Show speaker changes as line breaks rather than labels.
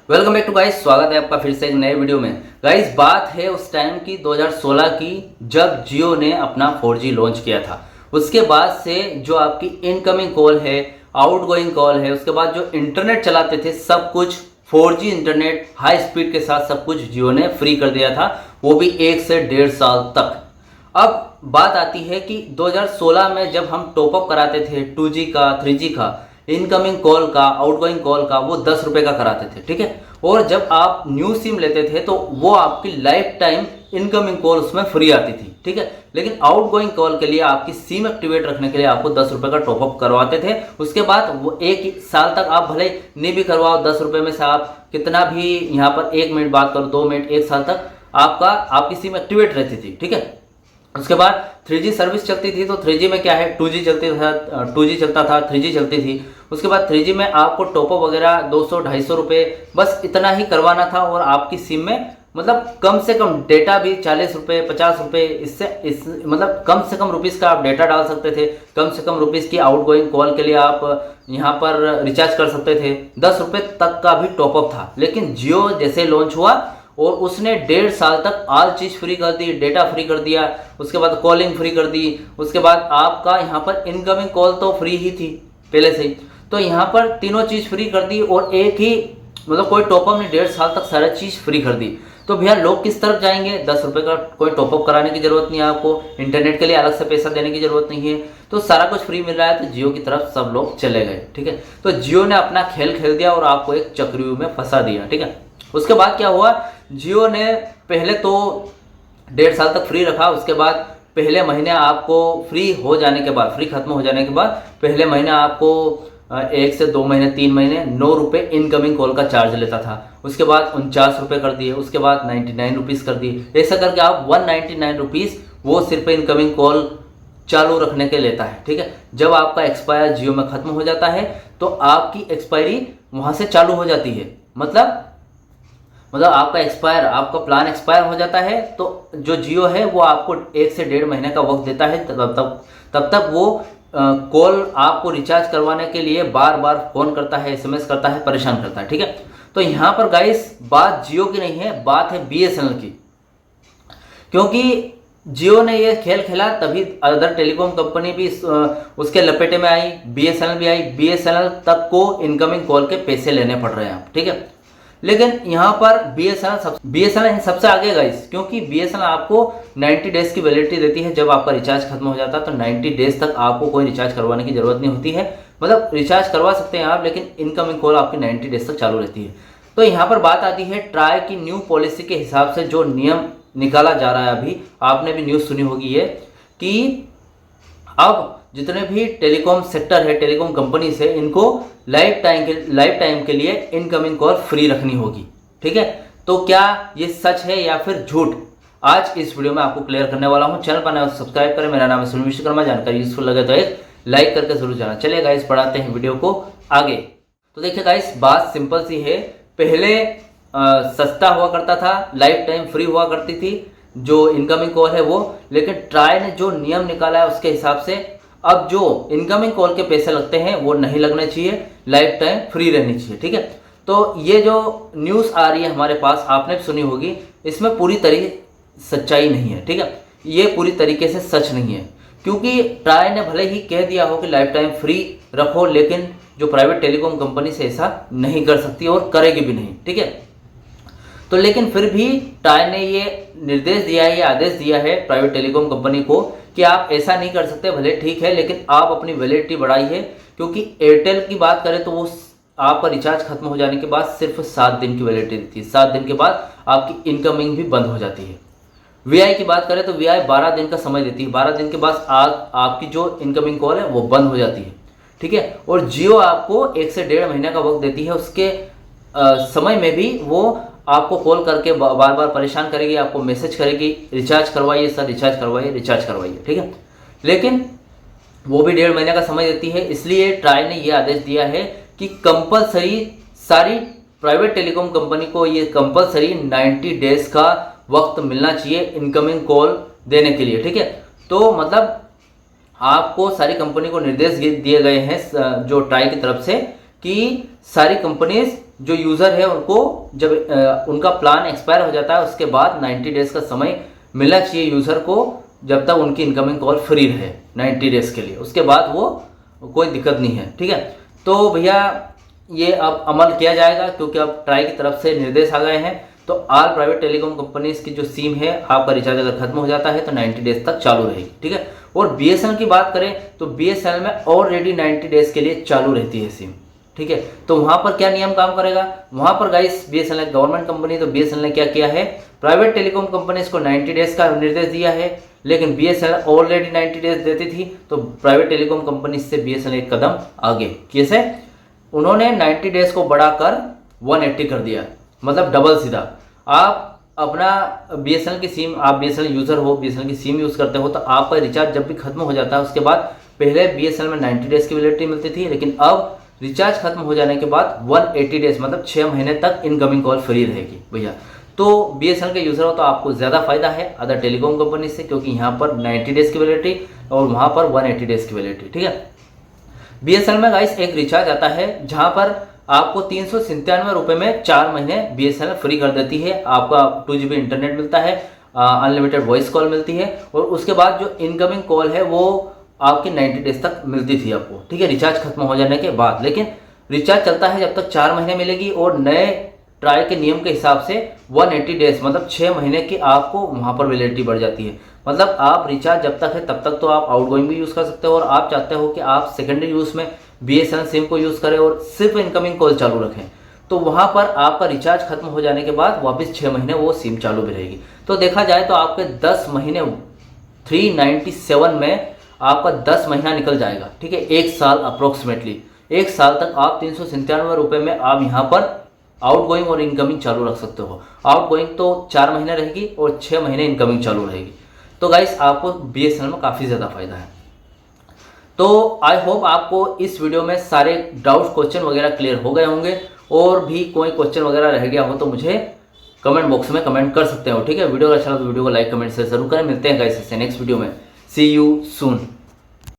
Welcome back to guys. स्वागत है आपका फिर से एक नए वीडियो में। गाइस बात है उस टाइम की 2016 की, जब जियो ने अपना 4G लॉन्च किया था। उसके बाद से जो आपकी इनकमिंग कॉल है, आउटगोइंग कॉल है, उसके बाद जो इंटरनेट चलाते थे सब कुछ 4G इंटरनेट हाई स्पीड के साथ सब कुछ जियो ने फ्री कर दिया था, वो भी 1 से 1.5 साल तक। अब बात आती है कि 2016 में जब हम टॉपअप कराते थे 2G का 3G का, इनकमिंग कॉल का आउटगोइंग कॉल का, वो 10 रुपये का कराते थे, ठीक है। और जब आप न्यू सिम लेते थे तो वो आपकी लाइफ टाइम इनकमिंग कॉल उसमें फ्री आती थी, ठीक है। लेकिन आउटगोइंग कॉल के लिए आपकी सिम एक्टिवेट रखने के लिए आपको 10 रुपये का टॉपअप करवाते थे। उसके बाद वो 1 साल तक आप भले नहीं भी करवाओ, 10 रुपये में से आप कितना भी यहाँ पर 1 मिनट बात करो, 2 मिनट, 1 साल तक आपकी सिम एक्टिवेट रहती थी, ठीक है। उसके बाद 3G सर्विस चलती थी, तो 3G में क्या है, 2G चलती था, 2G चलता था, 3G चलती थी। उसके बाद 3G में आपको टॉपअप वगैरह 200-250 रुपये बस इतना ही करवाना था, और आपकी सिम में मतलब कम से कम डेटा भी 40 रुपये 50 रुपये, मतलब कम से कम रुपीज़ का आप डेटा डाल सकते थे। कम से कम रुपीज़ की आउटगोइंग कॉल के लिए आप यहाँ पर रिचार्ज कर सकते थे। 10 रुपये तक का भी टॉपअप था। लेकिन जियो जैसे लॉन्च हुआ और उसने 1.5 साल तक आल चीज़ फ्री कर दी, डेटा फ्री कर दिया, उसके बाद कॉलिंग फ्री कर दी, उसके बाद आपका यहाँ पर इनकमिंग कॉल तो फ्री ही थी पहले से ही, तो यहाँ पर तीनों चीज़ फ्री कर दी, और एक ही मतलब कोई टॉपअप नहीं, 1.5 साल तक सारा चीज़ फ्री कर दी। तो भैया लोग किस तरफ जाएंगे? 10 रुपये का कोई टॉपअप कराने की जरूरत नहीं है आपको, इंटरनेट के लिए अलग से पैसा देने की जरूरत नहीं है, तो सारा कुछ फ्री मिल रहा है, तो जियो की तरफ सब लोग चले गए, ठीक है। तो जियो ने अपना खेल खेल दिया और आपको एक चक्रव्यूह में फंसा दिया, ठीक है। उसके बाद क्या हुआ, जियो ने पहले तो 1.5 साल तक फ्री रखा। उसके बाद पहले महीने आपको फ्री हो जाने के बाद, फ्री खत्म हो जाने के बाद पहले महीने आपको 1 से 2 महीने 3 महीने 9 रुपये इनकमिंग कॉल का चार्ज लेता था। उसके बाद 49 रुपये कर दिए, उसके बाद 99 रुपीज़ कर दिए। ऐसा करके आप 199 रुपीज़ वो सिर्फ इनकमिंग कॉल चालू रखने के लेता है, ठीक है। जब आपका एक्सपायर जियो में ख़त्म हो जाता है तो आपकी एक्सपायरी वहाँ से चालू हो जाती है। मतलब आपका प्लान एक्सपायर हो जाता है, तो जो जियो है वो आपको 1 से 1.5 महीने का वक्त देता है। तब तक वो कॉल आपको रिचार्ज करवाने के लिए बार बार फ़ोन करता है, SMS करता है, परेशान करता है, ठीक है। तो यहाँ पर गाइस बात जियो की नहीं है, बात है BSNL की। क्योंकि जियो ने ये खेल खेला तभी अदर टेलीकॉम कंपनी भी उसके लपेटे में आई, BSNL भी आई। BSNL तक को इनकमिंग कॉल के पैसे लेने पड़ रहे हैं, ठीक है। लेकिन यहाँ पर BSNL सबसे आगे गाइस, क्योंकि BSNL आपको 90 डेज की वैलिडिटी देती है। जब आपका रिचार्ज खत्म हो जाता है तो 90 डेज तक आपको कोई रिचार्ज करवाने की जरूरत नहीं होती है। मतलब रिचार्ज करवा सकते हैं आप, लेकिन इनकमिंग कॉल आपकी 90 डेज तक चालू रहती है। तो यहाँ पर बात आती है ट्राई की न्यू पॉलिसी के हिसाब से जो नियम निकाला जा रहा है, अभी आपने भी न्यूज़ सुनी होगी ये, कि अब जितने भी टेलीकॉम सेक्टर है, टेलीकॉम कंपनी से, इनको लाइफ टाइम के लिए इनकमिंग कॉल फ्री रखनी होगी, ठीक है। तो क्या ये सच है या फिर झूठ, आज इस वीडियो में आपको क्लियर करने वाला हूं। चैनल पर नए हो तो सब्सक्राइब करें। मेरा नाम है सुनील विश्वकर्मा। जानकारी यूजफुल लगे तो एक लाइक करके जरूर जाना। चलिए गाइस बढ़ाते हैं वीडियो को आगे। तो देखिए गाइस बात सिंपल सी है। पहले सस्ता हुआ करता था, लाइफ टाइम फ्री हुआ करती थी जो इनकमिंग कॉल है वो, लेकिन ट्राई ने जो नियम निकाला है उसके हिसाब से अब जो इनकमिंग कॉल के पैसे लगते हैं वो नहीं लगने चाहिए, लाइफ टाइम फ्री रहनी चाहिए, ठीक है। तो ये जो न्यूज़ आ रही है हमारे पास, आपने भी सुनी होगी, इसमें पूरी तरह सच्चाई नहीं है, ठीक है। ये पूरी तरीके से सच नहीं है, क्योंकि ट्राई ने भले ही कह दिया हो कि लाइफ टाइम फ्री रखो, लेकिन जो प्राइवेट टेलीकॉम कंपनी से ऐसा नहीं कर सकती और करेगी भी नहीं, ठीक है। तो लेकिन फिर भी ट्राई ने ये निर्देश दिया है, ये आदेश दिया है प्राइवेट टेलीकॉम कंपनी को कि आप ऐसा नहीं कर सकते, भले ठीक है, लेकिन आप अपनी वैलिडिटी बढ़ाइए। क्योंकि एयरटेल की बात करें तो वो आपका रिचार्ज खत्म हो जाने के बाद सिर्फ 7 दिन की वैलिडिटी देती है। 7 दिन के बाद आपकी इनकमिंग भी बंद हो जाती है। VI की बात करें तो VI 12 दिन का समय देती है। 12 दिन के बाद आपकी जो इनकमिंग कॉल है वो बंद हो जाती है, ठीक है। और जियो आपको 1 से 1.5 महीने का वक्त देती है। उसके समय में भी वो आपको कॉल करके बार बार परेशान करेगी, आपको मैसेज करेगी, रिचार्ज करवाइए सर, रिचार्ज करवाइए, रिचार्ज करवाइए, ठीक है। लेकिन वो भी 1.5 महीने का समय देती है। इसलिए ट्राई ने ये आदेश दिया है कि कंपलसरी सारी प्राइवेट टेलीकॉम कंपनी को ये कंपलसरी 90 डेज का वक्त मिलना चाहिए इनकमिंग कॉल देने के लिए, ठीक है। तो मतलब आपको सारी कंपनी को निर्देश दिए गए हैं जो ट्राई की तरफ से, कि सारी कंपनीज जो यूज़र है उनको जब उनका प्लान एक्सपायर हो जाता है उसके बाद 90 डेज़ का समय मिलना चाहिए यूज़र को, जब तक उनकी इनकमिंग कॉल फ्री रहे 90 डेज़ के लिए। उसके बाद वो कोई दिक्कत नहीं है, ठीक है। तो भैया ये अब अमल किया जाएगा क्योंकि अब ट्राई की तरफ से निर्देश आ गए हैं। तो ऑल प्राइवेट टेलीकॉम कंपनीज की जो सिम है, आपका रिचार्ज अगर खत्म हो जाता है तो 90 डेज़ तक चालू रहेगी, ठीक है। और BSNL की बात करें तो BSNL में ऑलरेडी 90 डेज़ के लिए चालू रहती है सिम, ठीक है। तो वहाँ पर क्या नियम काम करेगा, वहाँ पर गाइस BSNL गवर्नमेंट कंपनी, तो BSNL ने क्या किया है, प्राइवेट टेलीकॉम कंपनीज को 90 डेज़ का निर्देश दिया है, लेकिन BSNL ऑलरेडी 90 डेज़ देती थी। तो प्राइवेट टेलीकॉम कंपनी से BSNL एक कदम आगे, कैसे, उन्होंने 90 डेज़ को बढ़ाकर 180 कर दिया, मतलब डबल सीधा। आप अपना BSNL की सिम, आप BSNL यूज़र हो, BSNL की सिम यूज़ करते हो, तो आपका रिचार्ज जब भी खत्म हो जाता है उसके बाद, पहले BSNL में 90 डेज़ की वैलिडिटी मिलती थी, लेकिन अब रिचार्ज खत्म हो जाने के बाद 180 डेज़ मतलब 6 महीने तक इनकमिंग कॉल फ्री रहेगी भैया। तो BSNL के यूज़र हो तो आपको ज़्यादा फायदा है अदर टेलीकॉम कंपनी से, क्योंकि यहाँ पर 90 डेज़ की वैलिडिटी और वहाँ पर 180 डेज़ की वैलिडिटी, ठीक है। BSNL में गाइस एक रिचार्ज आता है जहाँ पर आपको 397 रुपये में 4 महीने BSNL फ्री कर देती है। आपका 2 GB इंटरनेट मिलता है, अनलिमिटेड वॉइस कॉल मिलती है, और उसके बाद जो इनकमिंग कॉल है वो आपकी 90 डेज़ तक मिलती थी आपको, ठीक है, रिचार्ज खत्म हो जाने के बाद। लेकिन रिचार्ज चलता है जब तक 4 महीने मिलेगी, और नए ट्राई के नियम के हिसाब से 180 डेज़ मतलब 6 महीने की आपको वहाँ पर वैलिडिटी बढ़ जाती है। मतलब आप रिचार्ज जब तक है तब तक तो आप आउटगोइंग भी यूज़ कर सकते हो, और आप चाहते हो कि आप सेकेंडरी यूज़ में BSNL सिम को यूज़ करें और सिर्फ इनकमिंग कॉल चालू रखें, तो वहाँ पर आपका रिचार्ज खत्म हो जाने के बाद वापस 6 महीने वो सिम चालू भी रहेगी। तो देखा जाए तो आपके 10 महीने 397 में आपका 10 महीना निकल जाएगा, ठीक है, 1 साल अप्रोक्सीमेटली। 1 साल तक आप 397 रुपये में आप यहाँ पर आउटगोइंग और इनकमिंग चालू रख सकते हो। आउटगोइंग तो 4 महीने रहेगी और 6 महीने इनकमिंग चालू रहेगी। तो गाइस आपको BSNL में काफ़ी ज़्यादा फायदा है। तो आई होप आपको इस वीडियो में सारे डाउट्स, क्वेश्चन वगैरह क्लियर हो गए होंगे, और भी कोई क्वेश्चन वगैरह रह गया हो तो मुझे कमेंट बॉक्स में कमेंट कर सकते हो, ठीक है। वीडियो अच्छा लगा तो वीडियो को लाइक कमेंट से जरूर करें। मिलते हैं गाइस इससे नेक्स्ट वीडियो में। सी यू सून।